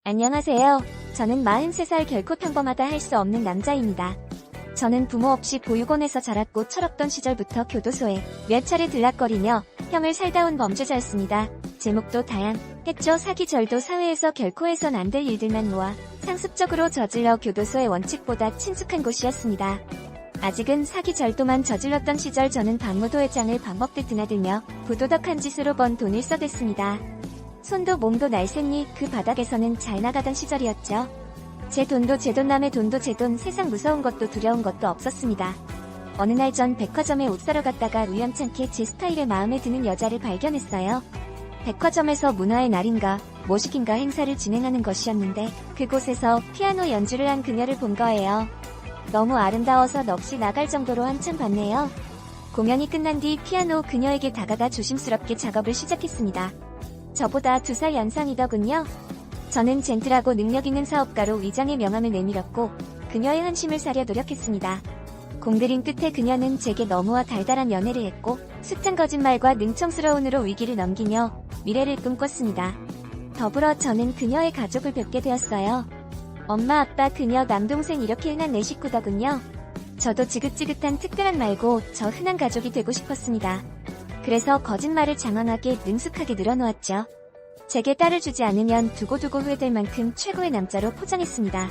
안녕하세요. 저는 43살 결코 평범하다 할 수 없는 남자입니다. 저는 부모 없이 보육원에서 자랐고 철없던 시절부터 교도소에 몇 차례 들락거리며 형을 살다 온 범죄자였습니다. 제목도 다양했죠. 사기절도 사회에서 결코 해선 안 될 일들만 모아 상습적으로 저질러 교도소의 원칙보다 친숙한 곳이었습니다. 아직은 사기절도만 저질렀던 시절 저는 박무도회장을 방법대 드나들며 부도덕한 짓으로 번 돈을 써댔습니다. 손도 몸도 날쌘니 그 바닥에서는 잘 나가던 시절이었죠. 제 돈도 제 돈, 남의 돈도 제 돈, 세상 무서운 것도 두려운 것도 없었습니다. 어느 날 전 백화점에 옷 사러 갔다가 우연찮게 제 스타일에 마음에 드는 여자를 발견했어요. 백화점에서 문화의 날인가 모식인가 행사를 진행하는 것이었는데 그곳에서 피아노 연주를 한 그녀를 본 거예요. 너무 아름다워서 넋이 나갈 정도로 한참 봤네요. 공연이 끝난 뒤 피아노 그녀에게 다가가 조심스럽게 작업을 시작했습니다. 저보다 2살 연상이더군요. 저는 젠틀하고 능력있는 사업가로 위장의 명함을 내밀었고 그녀의 한심을 사려 노력했습니다. 공들인 끝에 그녀는 제게 너무와 달달한 연애를 했고 숫장 거짓말과 능청스러운으로 위기를 넘기며 미래를 꿈꿨습니다. 더불어 저는 그녀의 가족을 뵙게 되었어요. 엄마, 아빠, 그녀, 남동생 이렇게 흔한 4식구더군요. 저도 지긋지긋한 특별한 말고 저 흔한 가족이 되고 싶었습니다. 그래서 거짓말을 장황하게 능숙하게 늘어놓았죠. 제게 딸을 주지 않으면 두고두고 후회될 만큼 최고의 남자로 포장했습니다.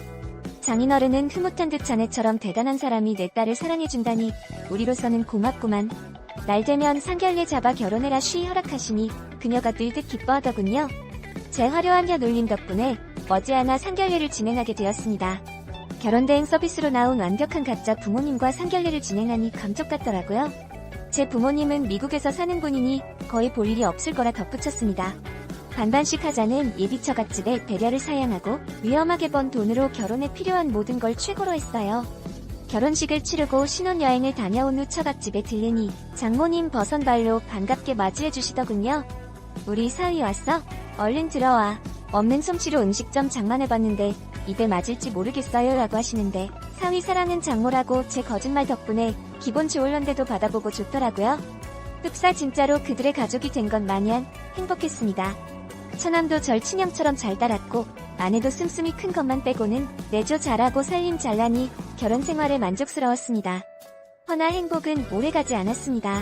장인어른은 흐뭇한 듯 자네처럼 대단한 사람이 내 딸을 사랑해준다니 우리로서는 고맙구만. 날 되면 상견례 잡아 결혼해라 쉬이 허락하시니 그녀가 늘듯 기뻐하더군요. 제 화려한 혀놀림 덕분에 머지않아 상견례를 진행하게 되었습니다. 결혼대행 서비스로 나온 완벽한 가짜 부모님과 상견례를 진행하니 감쪽 같더라고요. 제 부모님은 미국에서 사는 분이니 거의 볼 일이 없을 거라 덧붙였습니다. 반반씩 하자는 예비 처갓집에 배려를 사양하고 위험하게 번 돈으로 결혼에 필요한 모든 걸 최고로 했어요. 결혼식을 치르고 신혼여행을 다녀온 후 처갓집에 들르니 장모님 버선발로 반갑게 맞이해 주시더군요. 우리 사위 왔어? 얼른 들어와. 없는 솜씨로 음식점 장만해봤는데 입에 맞을지 모르겠어요 라고 하시는데 사위 사랑은 장모라고 제 거짓말 덕분에 기본 좋을런데도 받아보고 좋더라고요. 흡사 진짜로 그들의 가족이 된 건 마냥 행복했습니다. 처남도 절 친형처럼 잘 따랐고 아내도 씀씀이 큰 것만 빼고는 내조 잘하고 살림 잘나니 결혼 생활에 만족스러웠습니다. 허나 행복은 오래가지 않았습니다.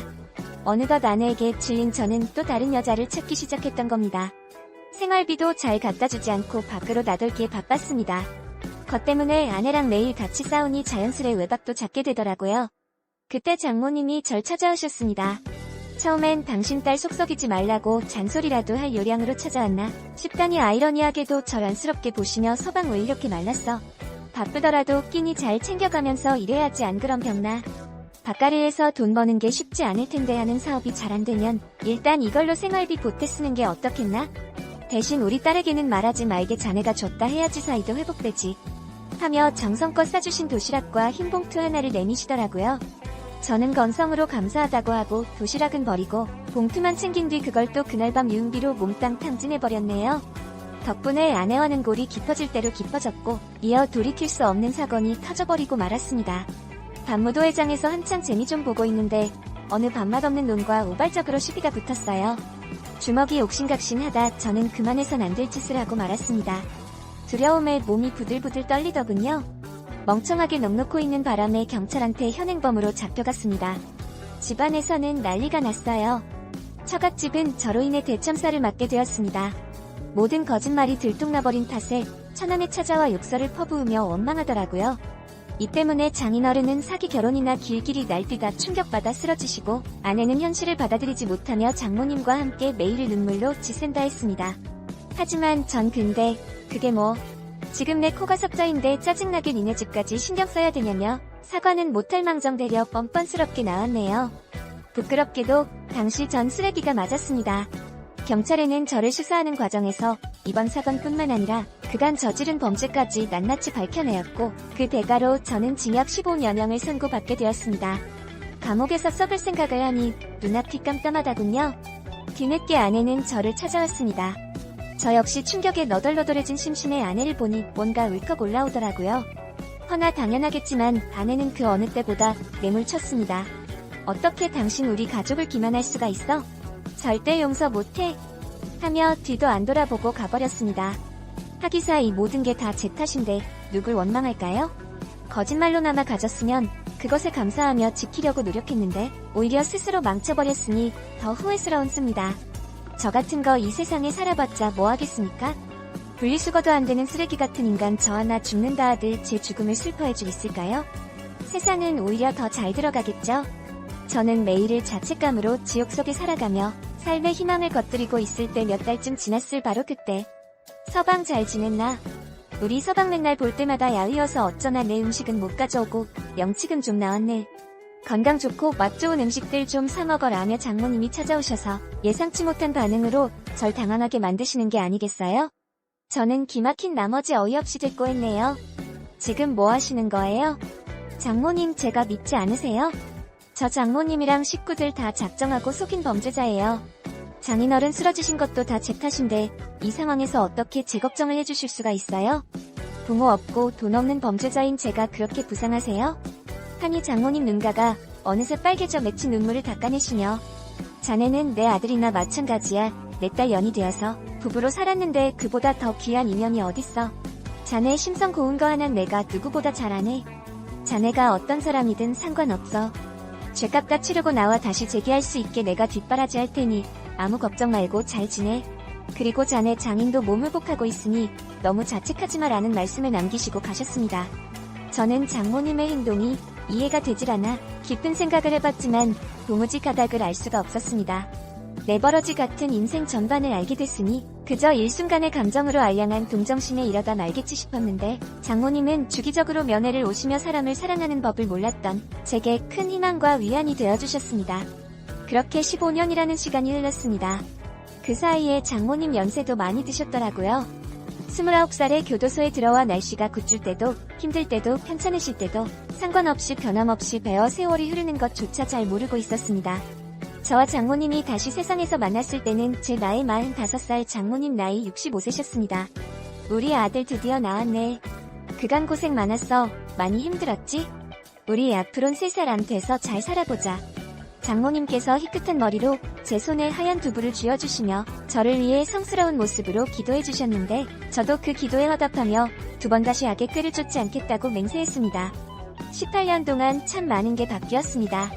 어느덧 아내에게 질린 저는 또 다른 여자를 찾기 시작했던 겁니다. 생활비도 잘 갖다주지 않고 밖으로 나돌기에 바빴습니다. 것 때문에 아내랑 매일 같이 싸우니 자연스레 외박도 잡게 되더라고요. 그때 장모님이 절 찾아오셨습니다. 처음엔 당신 딸 속썩이지 말라고 잔소리라도 할 요량으로 찾아왔나 싶다니 아이러니하게도 절 안쓰럽게 보시며 서방 왜 이렇게 말랐어. 바쁘더라도 끼니 잘 챙겨가면서 일해야지 안 그럼 병나. 바깥에서 돈 버는 게 쉽지 않을 텐데 하는 사업이 잘 안 되면 일단 이걸로 생활비 보태 쓰는 게 어떻겠나? 대신 우리 딸에게는 말하지 말게 자네가 줬다 해야지 사이도 회복되지. 하며 정성껏 싸주신 도시락과 흰 봉투 하나를 내미시더라고요. 저는 건성으로 감사하다고 하고 도시락은 버리고 봉투만 챙긴 뒤 그걸 또 그날 밤 유흥비로 몽땅 탕진해버렸네요. 덕분에 아내와는 골이 깊어질 대로 깊어졌고 이어 돌이킬 수 없는 사건이 터져버리고 말았습니다. 박무도회장에서 한창 재미 좀 보고 있는데 어느 밥맛 없는 놈과 우발적으로 시비가 붙었어요. 주먹이 옥신각신하다 저는 그만해선 안 될 짓을 하고 말았습니다. 두려움에 몸이 부들부들 떨리더군요. 멍청하게 넋놓고 있는 바람에 경찰한테 현행범으로 잡혀갔습니다. 집안에서는 난리가 났어요. 처갓집은 저로 인해 대참사를 맞게 되었습니다. 모든 거짓말이 들통나버린 탓에 처남에 찾아와 욕설을 퍼부으며 원망하더라고요. 이 때문에 장인어른은 사기 결혼이나 길길이 날뛰다 충격받아 쓰러지시고 아내는 현실을 받아들이지 못하며 장모님과 함께 매일을 눈물로 지샌다 했습니다. 하지만 전 근데 그게 뭐 지금 내 코가 석자인데 짜증나게 니네 집까지 신경 써야 되냐며 사과는 못할 망정 되려 뻔뻔스럽게 나왔네요. 부끄럽게도 당시 전 쓰레기가 맞았습니다. 경찰에는 저를 수사하는 과정에서 이번 사건뿐만 아니라 그간 저지른 범죄까지 낱낱이 밝혀내었고 그 대가로 저는 징역 15년형을 선고받게 되었습니다. 감옥에서 썩을 생각을 하니 눈앞이 깜깜하다군요. 뒤늦게 아내는 저를 찾아왔습니다. 저 역시 충격에 너덜너덜해진 심신의 아내를 보니 뭔가 울컥 올라오더라고요. 허나 당연하겠지만 아내는 그 어느 때보다 매몰쳤습니다. 어떻게 당신 우리 가족을 기만할 수가 있어? 절대 용서 못해. 하며 뒤도 안 돌아보고 가버렸습니다. 하기사 이 모든 게 다 제 탓인데 누굴 원망할까요? 거짓말로나마 가졌으면 그것에 감사하며 지키려고 노력했는데 오히려 스스로 망쳐버렸으니 더 후회스러웠습니다. 저 같은 거 이 세상에 살아봤자 뭐 하겠습니까? 분리수거도 안 되는 쓰레기 같은 인간 저 하나 죽는다 하들 제 죽음을 슬퍼해 줄 있을까요? 세상은 오히려 더 잘 들어가겠죠? 저는 매일을 자책감으로 지옥 속에 살아가며 삶의 희망을 겉들이고 있을 때 몇 달쯤 지났을 바로 그때. 서방 잘 지냈나? 우리 서방 맨날 볼 때마다 야위어서 어쩌나 내 음식은 못 가져오고 영치금 좀 나왔네. 건강 좋고 맛 좋은 음식들 좀 사 먹어라며 장모님이 찾아오셔서 예상치 못한 반응으로 절 당황하게 만드시는 게 아니겠어요? 저는 기막힌 나머지 어이없이 됐고 했네요. 지금 뭐 하시는 거예요? 장모님 제가 믿지 않으세요? 저 장모님이랑 식구들 다 작정하고 속인 범죄자예요. 장인어른 쓰러지신 것도 다 제 탓인데 이 상황에서 어떻게 제 걱정을 해주실 수가 있어요? 부모 없고 돈 없는 범죄자인 제가 그렇게 부상하세요? 하니 장모님 눈가가 어느새 빨개져 맺힌 눈물을 닦아내시며 자네는 내 아들이나 마찬가지야. 내 딸 연이 되어서 부부로 살았는데 그보다 더 귀한 인연이 어딨어. 자네 심성 고운 거 하나 내가 누구보다 잘 아네. 자네가 어떤 사람이든 상관없어. 죄값 다 치르고 나와 다시 재기할 수 있게 내가 뒷바라지 할 테니 아무 걱정 말고 잘 지내. 그리고 자네 장인도 몸을복하고 있으니 너무 자책하지 마라는 말씀을 남기시고 가셨습니다. 저는 장모님의 행동이 이해가 되질 않아 깊은 생각을 해봤지만 도무지 가닥을 알 수가 없었습니다. 내버러지 같은 인생 전반을 알게 됐으니 그저 일순간의 감정으로 알량한 동정심에 이러다 말겠지 싶었는데 장모님은 주기적으로 면회를 오시며 사람을 사랑하는 법을 몰랐던 제게 큰 희망과 위안이 되어주셨습니다. 그렇게 15년이라는 시간이 흘렀습니다. 그 사이에 장모님 연세도 많이 드셨더라고요. 29살에 교도소에 들어와 날씨가 굿줄 때도 힘들 때도 편찮으실 때도 상관없이 변함없이 배어 세월이 흐르는 것조차 잘 모르고 있었습니다. 저와 장모님이 다시 세상에서 만났을 때는 제 나이 45살, 장모님 나이 65세셨습니다. 우리 아들 드디어 나왔네. 그간 고생 많았어. 많이 힘들었지? 우리 앞으론 3살 안 돼서 잘 살아보자. 장모님께서 희끗한 머리로 제 손에 하얀 두부를 쥐어주시며 저를 위해 성스러운 모습으로 기도해 주셨는데 저도 그 기도에 화답하며 2번 다시 악의 꾀를 쫓지 않겠다고 맹세했습니다. 18년 동안 참 많은 게 바뀌었습니다.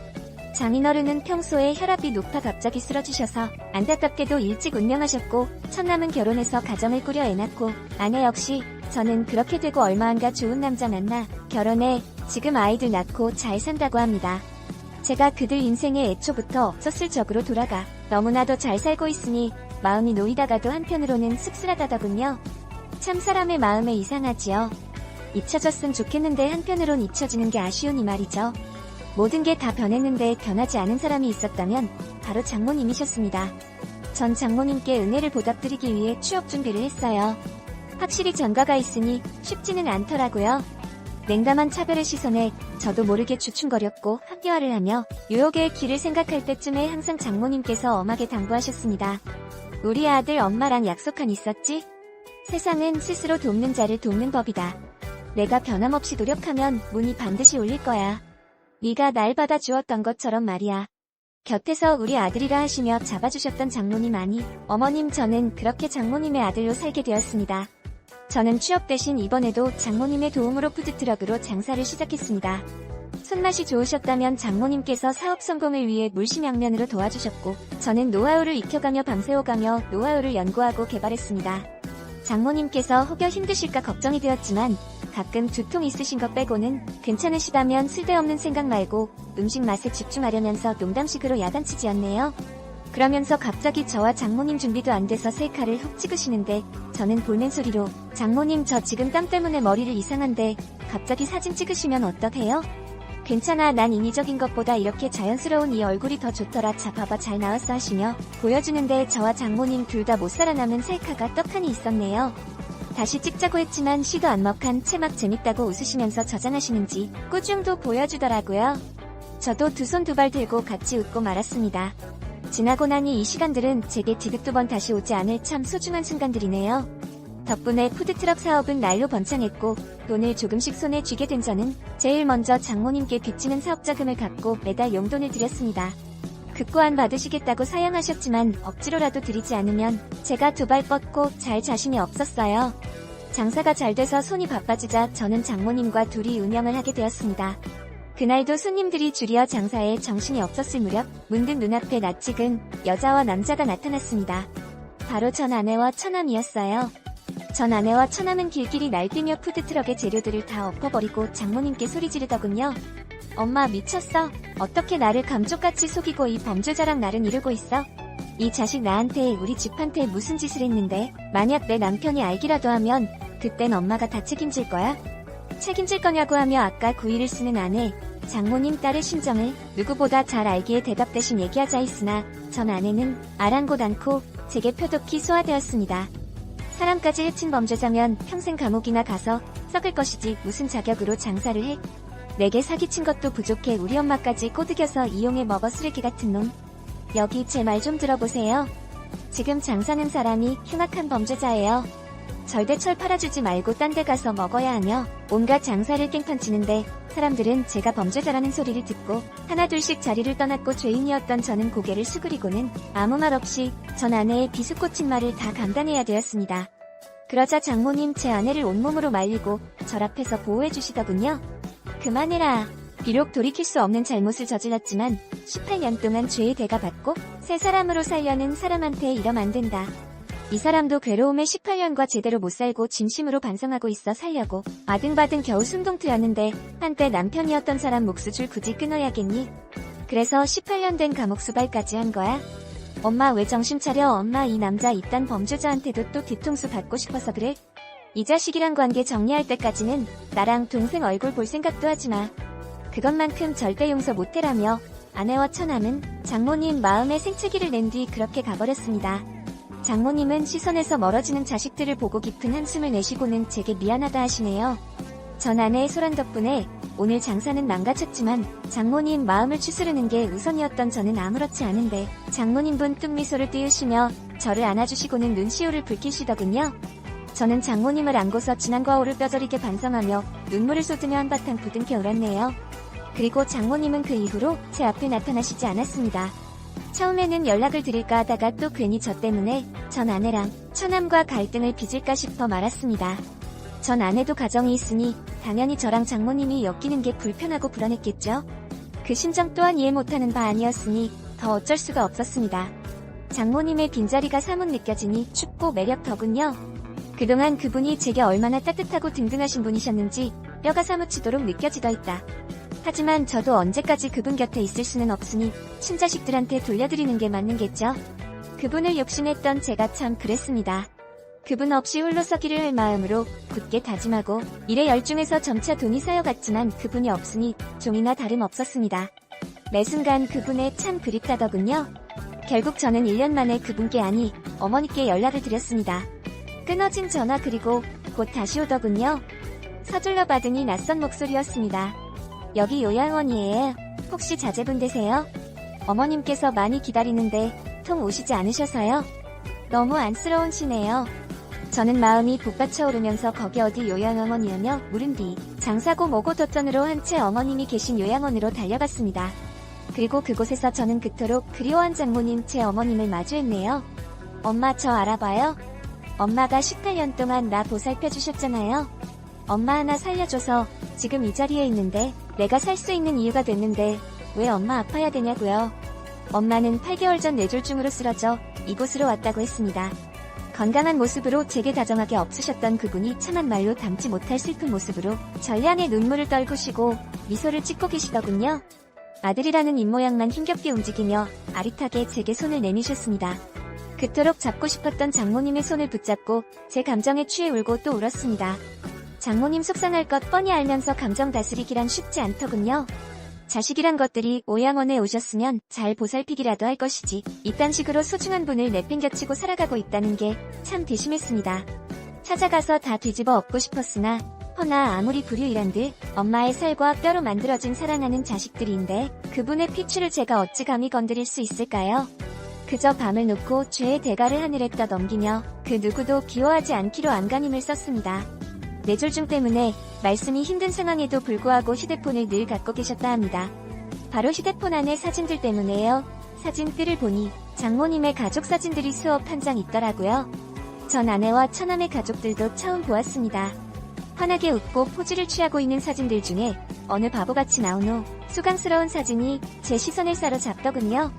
장인어른은 평소에 혈압이 높아 갑자기 쓰러지셔서 안타깝게도 일찍 운명하셨고 첫남은 결혼해서 가정을 꾸려 애 낳고 아내 역시 저는 그렇게 되고 얼마 안 가 좋은 남자 만나 결혼해 지금 아이들 낳고 잘 산다고 합니다. 제가 그들 인생의 애초부터 서슬적으로 돌아가 너무나도 잘 살고 있으니 마음이 놓이다가도 한편으로는 씁쓸하다더군요. 참 사람의 마음에 이상하지요. 잊혀졌으면 좋겠는데 한편으론 잊혀지는 게 아쉬운 이 말이죠. 모든 게 다 변했는데 변하지 않은 사람이 있었다면 바로 장모님이셨습니다. 전 장모님께 은혜를 보답드리기 위해 취업 준비를 했어요. 확실히 전과가 있으니 쉽지는 않더라고요. 냉담한 차별의 시선에 저도 모르게 주춤거렸고 합리화를 하며 유혹의 길을 생각할 때쯤에 항상 장모님께서 엄하게 당부하셨습니다. 우리 아들 엄마랑 약속 한 있었지? 세상은 스스로 돕는 자를 돕는 법이다. 내가 변함없이 노력하면 문이 반드시 열릴 거야. 네가 날 받아주었던 것처럼 말이야. 곁에서 우리 아들이라 하시며 잡아주셨던 장모님 아니 어머님 저는 그렇게 장모님의 아들로 살게 되었습니다. 저는 취업 대신 이번에도 장모님의 도움으로 푸드트럭으로 장사를 시작했습니다. 손맛이 좋으셨다면 장모님께서 사업 성공을 위해 물심양면으로 도와주셨고 저는 노하우를 익혀가며 밤새워가며 노하우를 연구하고 개발했습니다. 장모님께서 혹여 힘드실까 걱정이 되었지만 가끔 두통 있으신 것 빼고는 괜찮으시다면 쓸데없는 생각 말고 음식 맛에 집중하려면서 농담식으로 야단치지않네요. 그러면서 갑자기 저와 장모님 준비도 안 돼서 셀카를 훅 찍으시는데 저는 볼멘 소리로 장모님 저 지금 땀 때문에 머리를 이상한데 갑자기 사진 찍으시면 어떡해요? 괜찮아 난 인위적인 것보다 이렇게 자연스러운 이 얼굴이 더 좋더라 자 봐봐 잘 나왔어 하시며 보여주는데 저와 장모님 둘 다 못 살아남은 셀카가 떡하니 있었네요. 다시 찍자고 했지만 시도 안 먹한 채 막 재밌다고 웃으시면서 저장하시는지 꾸중도 보여주더라고요. 저도 두 손 두 발 들고 같이 웃고 말았습니다. 지나고 나니 이 시간들은 제게 디귿도 번 다시 오지 않을 참 소중한 순간들이네요. 덕분에 푸드트럭 사업은 날로 번창했고 돈을 조금씩 손에 쥐게 된 저는 제일 먼저 장모님께 빚지는 사업자금을 갚고 매달 용돈을 드렸습니다. 급고안 받으시겠다고 사양하셨지만 억지로라도 드리지 않으면 제가 두 발 뻗고 잘 자신이 없었어요. 장사가 잘 돼서 손이 바빠지자 저는 장모님과 둘이 운영을 하게 되었습니다. 그날도 손님들이 줄이어 장사에 정신이 없었을 무렵 문득 눈앞에 낯익은 여자와 남자가 나타났습니다. 바로 전 아내와 처남이었어요. 전 아내와 처남은 길길이 날뛰며 푸드트럭의 재료들을 다 엎어버리고 장모님께 소리 지르더군요. 엄마 미쳤어? 어떻게 나를 감쪽같이 속이고 이 범죄자랑 나를 이루고 있어? 이 자식 나한테 우리 집한테 무슨 짓을 했는데 만약 내 남편이 알기라도 하면 그땐 엄마가 다 책임질 거야? 책임질 거냐고 하며 아까 구의를 쓰는 아내, 장모님 딸의 심정을 누구보다 잘 알기에 대답 대신 얘기하자 했으나 전 아내는 아랑곳 않고 제게 표독히 소화되었습니다. 사람까지 해친 범죄자면 평생 감옥이나 가서 썩을 것이지 무슨 자격으로 장사를 해? 내게 사기친 것도 부족해 우리 엄마까지 꼬드겨서 이용해 먹어 쓰레기 같은 놈. 여기 제 말 좀 들어보세요. 지금 장사는 사람이 흉악한 범죄자예요. 절대철 팔아주지 말고 딴 데 가서 먹어야 하며 온갖 장사를 깽판치는데 사람들은 제가 범죄자라는 소리를 듣고 하나둘씩 자리를 떠났고 죄인이었던 저는 고개를 수그리고는 아무 말 없이 전 아내의 비수꽂힌 말을 다 감당해야 되었습니다. 그러자 장모님 제 아내를 온몸으로 말리고 절 앞에서 보호해주시더군요. 그만해라. 비록 돌이킬 수 없는 잘못을 저질렀지만 18년 동안 죄의 대가 받고 새 사람으로 살려는 사람한테 이러면 안 된다. 이 사람도 괴로움에 18년과 제대로 못 살고 진심으로 반성하고 있어 살려고 아등바등 겨우 숨동트였는데 한때 남편이었던 사람 몫을 굳이 끊어야겠니? 그래서 18년 된 감옥 수발까지 한 거야? 엄마 왜 정신 차려? 엄마 이 남자 이딴 범죄자한테도 또 뒤통수 받고 싶어서 그래? 이 자식이랑 관계 정리할 때까지는 나랑 동생 얼굴 볼 생각도 하지 마. 그것만큼 절대 용서 못해라며 아내와 처남은 장모님 마음에 생채기를 낸 뒤 그렇게 가버렸습니다. 장모님은 시선에서 멀어지는 자식들을 보고 깊은 한숨을 내쉬고는 제게 미안하다 하시네요. 전 아내의 소란 덕분에 오늘 장사는 망가졌지만 장모님 마음을 추스르는 게 우선이었던 저는 아무렇지 않은데 장모님분 뚝미소를 띄우시며 저를 안아주시고는 눈시울을 붉히시더군요. 저는 장모님을 안고서 지난 과오를 뼈저리게 반성하며 눈물을 쏟으며 한바탕 부둥켜 울었네요. 그리고 장모님은 그 이후로 제 앞에 나타나시지 않았습니다. 처음에는 연락을 드릴까 하다가 또 괜히 저 때문에 전 아내랑 처남과 갈등을 빚을까 싶어 말았습니다. 전 아내도 가정이 있으니 당연히 저랑 장모님이 엮이는 게 불편하고 불안했겠죠. 그 심정 또한 이해 못하는 바 아니었으니 더 어쩔 수가 없었습니다. 장모님의 빈자리가 사뭇 느껴지니 춥고 매력더군요. 그동안 그분이 제게 얼마나 따뜻하고 등등하신 분이셨는지 뼈가 사무치도록 느껴지더 있다. 하지만 저도 언제까지 그분 곁에 있을 수는 없으니 친자식들한테 돌려드리는 게 맞는겠죠. 그분을 욕심했던 제가 참 그랬습니다. 그분 없이 홀로 서기를 할 마음으로 굳게 다짐하고 일에 열중해서 점차 돈이 쌓여갔지만 그분이 없으니 종이나 다름없었습니다. 매 순간 그분에 참 그립다더군요. 결국 저는 1년 만에 그분께 아니 어머니께 연락을 드렸습니다. 끊어진 전화 그리고 곧 다시 오더군요. 서둘러 받으니 낯선 목소리였습니다. 여기 요양원이에요. 혹시 자제분 되세요? 어머님께서 많이 기다리는데 통 오시지 않으셔서요? 너무 안쓰러우시네요. 저는 마음이 북받쳐 오르면서 거기 어디 요양원이냐며 물은 뒤 장사고 뭐고 덧전으로 한 채 어머님이 계신 요양원으로 달려갔습니다. 그리고 그곳에서 저는 그토록 그리워한 장모님 제 어머님을 마주했네요. 엄마 저 알아봐요? 엄마가 18년 동안 나 보살펴 주셨잖아요. 엄마 하나 살려줘서 지금 이 자리에 있는데 내가 살 수 있는 이유가 됐는데 왜 엄마 아파야 되냐고요. 엄마는 8개월 전 뇌졸중으로 쓰러져 이곳으로 왔다고 했습니다. 건강한 모습으로 제게 다정하게 없으셨던 그분이 참한 말로 담지 못할 슬픈 모습으로 절 향해 눈물을 떨구시고 미소를 찍고 계시더군요. 아들이라는 입모양만 힘겹게 움직이며 아릿하게 제게 손을 내미셨습니다. 그토록 잡고 싶었던 장모님의 손을 붙잡고 제 감정에 취해 울고 또 울었습니다. 장모님 속상할 것 뻔히 알면서 감정 다스리기란 쉽지 않더군요. 자식이란 것들이 요양원에 오셨으면 잘 보살피기라도 할 것이지 이딴 식으로 소중한 분을 내팽겨치고 살아가고 있다는 게 참 대심했습니다. 찾아가서 다 뒤집어 엎고 싶었으나 허나 아무리 불효이란들 엄마의 살과 뼈로 만들어진 사랑하는 자식들인데 그분의 피추를 제가 어찌 감히 건드릴 수 있을까요? 그저 밤을 놓고 죄의 대가를 하늘에 떠넘기며 그 누구도 기워하지 않기로 안간힘을 썼습니다. 뇌졸중 때문에 말씀이 힘든 상황에도 불구하고 휴대폰을 늘 갖고 계셨다 합니다. 바로 휴대폰 안의 사진들 때문에요. 사진 뜰을 보니 장모님의 가족 사진들이 수업 한 장 있더라고요. 전 아내와 처남의 가족들도 처음 보았습니다. 환하게 웃고 포즈를 취하고 있는 사진들 중에 어느 바보같이 나온 후 수강스러운 사진이 제 시선을 사로잡더군요.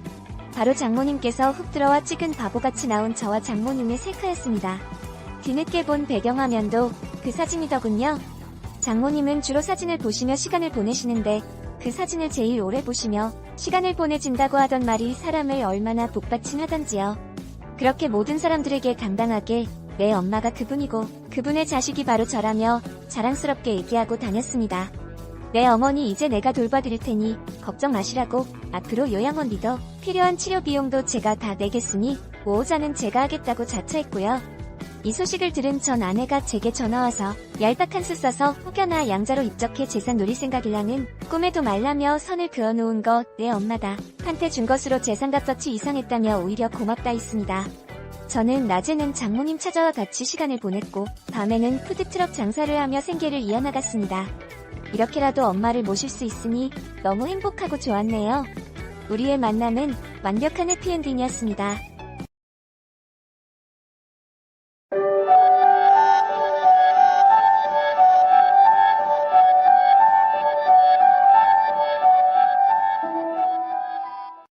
바로 장모님께서 훅 들어와 찍은 바보같이 나온 저와 장모님의 셀카였습니다. 뒤늦게 본 배경화면도 그 사진이더군요. 장모님은 주로 사진을 보시며 시간을 보내시는데 그 사진을 제일 오래 보시며 시간을 보내진다고 하던 말이 사람을 얼마나 복받침하던지요. 그렇게 모든 사람들에게 당당하게 내 엄마가 그분이고 그분의 자식이 바로 저라며 자랑스럽게 얘기하고 다녔습니다. 내 어머니 이제 내가 돌봐드릴 테니 걱정 마시라고, 앞으로 요양원 리더, 필요한 치료 비용도 제가 다 내겠으니 보호자는 제가 하겠다고 자처했고요. 이 소식을 들은 전 아내가 제게 전화와서 얄팍 한 수 써서 혹여나 양자로 입적해 재산 노릴 생각이라는 꿈에도 말라며 선을 그어놓은 거 내 엄마다 한테 준 것으로 재산값어치 이상했다며 오히려 고맙다 했습니다. 저는 낮에는 장모님 찾아와 같이 시간을 보냈고 밤에는 푸드트럭 장사를 하며 생계를 이어나갔습니다. 이렇게라도 엄마를 모실 수 있으니 너무 행복하고 좋았네요. 우리의 만남은 완벽한 해피엔딩이었습니다.